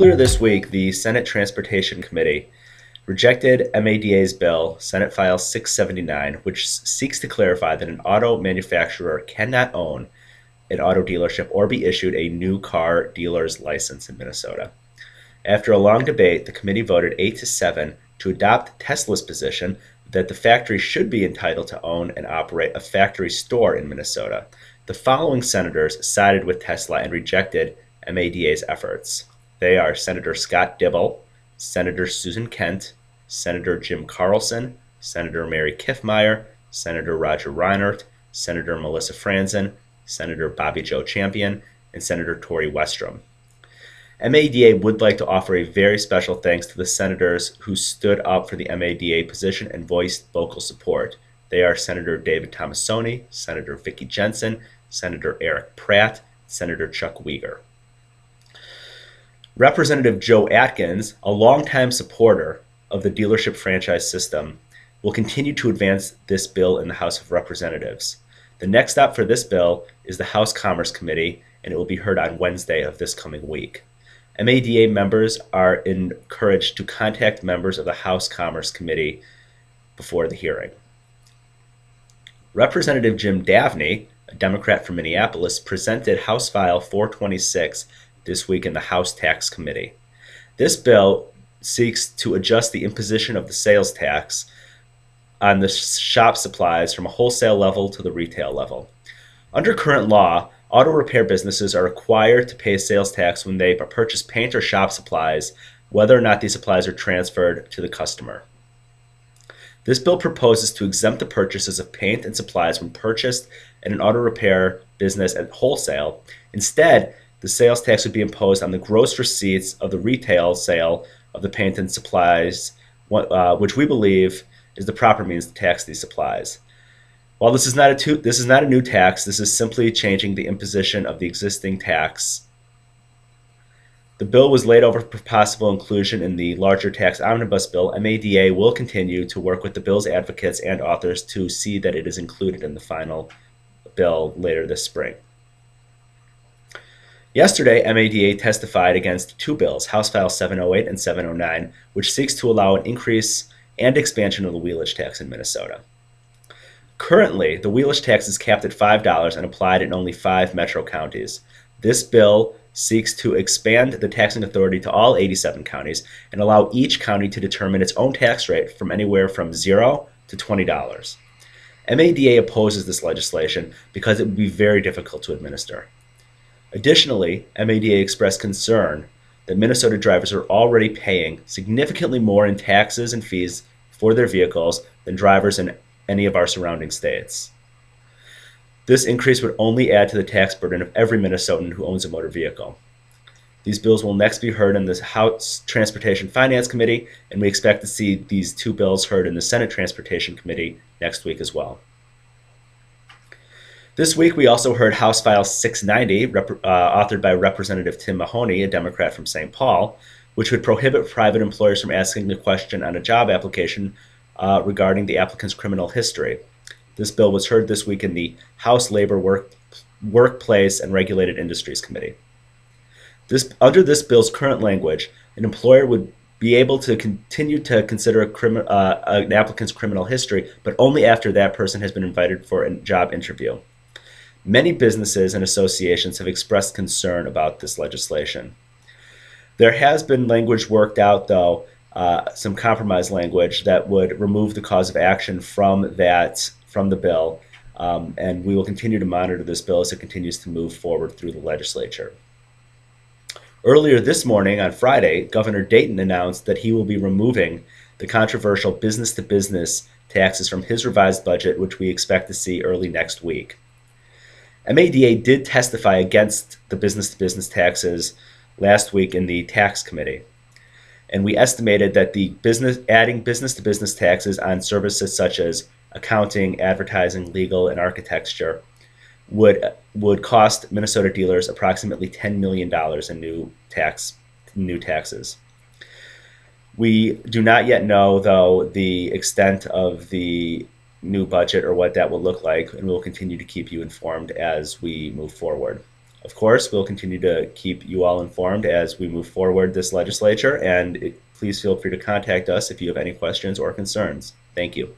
Earlier this week, the Senate Transportation Committee rejected MADA's bill, Senate File 679, which seeks to clarify that an auto manufacturer cannot own an auto dealership or be issued a new car dealer's license in Minnesota. After a long debate, the committee voted 8-7 to adopt Tesla's position that the factory should be entitled to own and operate a factory store in Minnesota. The following senators sided with Tesla and rejected MADA's efforts. They are Senator Scott Dibble, Senator Susan Kent, Senator Jim Carlson, Senator Mary Kiffmeyer, Senator Roger Reinert, Senator Melissa Franzen, Senator Bobby Joe Champion, and Senator Tori Westrom. MADA would like to offer a very special thanks to the senators who stood up for the MADA position and voiced vocal support. They are Senator David Tomassoni, Senator Vicki Jensen, Senator Eric Pratt, Senator Chuck Weger. Representative Joe Atkins, a longtime supporter of the dealership franchise system, will continue to advance this bill in the House of Representatives. The next stop for this bill is the House Commerce Committee, and it will be heard on Wednesday of this coming week. MADA members are encouraged to contact members of the House Commerce Committee before the hearing. Representative Jim Davney, a Democrat from Minneapolis, presented House File 426 this week in the House Tax Committee. This bill seeks to adjust the imposition of the sales tax on the shop supplies from a wholesale level to the retail level. Under current law, auto repair businesses are required to pay sales tax when they purchase paint or shop supplies, whether or not these supplies are transferred to the customer. This bill proposes to exempt the purchases of paint and supplies when purchased in an auto repair business at wholesale. Instead, the sales tax would be imposed on the gross receipts of the retail sale of the paint and supplies, which we believe is the proper means to tax these supplies. While this is not a new tax, this is simply changing the imposition of the existing tax. The bill was laid over for possible inclusion in the larger tax omnibus bill. MADA will continue to work with the bill's advocates and authors to see that it is included in the final bill later this spring. Yesterday, MADA testified against two bills, House File 708 and 709, which seeks to allow an increase and expansion of the wheelage tax in Minnesota. Currently, the wheelage tax is capped at $5 and applied in only 5 metro counties. This bill seeks to expand the taxing authority to all 87 counties and allow each county to determine its own tax rate from anywhere from $0 to $20. MADA opposes this legislation because it would be very difficult to administer. Additionally, MADA expressed concern that Minnesota drivers are already paying significantly more in taxes and fees for their vehicles than drivers in any of our surrounding states. This increase would only add to the tax burden of every Minnesotan who owns a motor vehicle. These bills will next be heard in the House Transportation Finance Committee, and we expect to see these two bills heard in the Senate Transportation Committee next week as well. This week, we also heard House File 690, authored by Representative Tim Mahoney, a Democrat from St. Paul, which would prohibit private employers from asking the question on a job application regarding the applicant's criminal history. This bill was heard this week in the House Labor, Workplace, and Regulated Industries Committee. Under this bill's current language, an employer would be able to continue to consider an applicant's criminal history, but only after that person has been invited for a job interview. Many businesses and associations have expressed concern about this legislation. There has been language worked out, though, some compromise language that would remove the cause of action from the bill, and we will continue to monitor this bill as it continues to move forward through the legislature. Earlier this morning, on Friday, Governor Dayton announced that he will be removing the controversial business-to-business taxes from his revised budget, which we expect to see early next week. MADA did testify against the business-to-business taxes last week in the Tax Committee, and we estimated that adding business-to-business taxes on services such as accounting, advertising, legal, and architecture would cost Minnesota dealers approximately $10 million in new taxes. We do not yet know, though, the extent of the new budget or what that will look like, and we'll continue to keep you informed as we move forward. Of course, we'll continue to keep you all informed as we move forward this legislature, and please feel free to contact us if you have any questions or concerns. Thank you.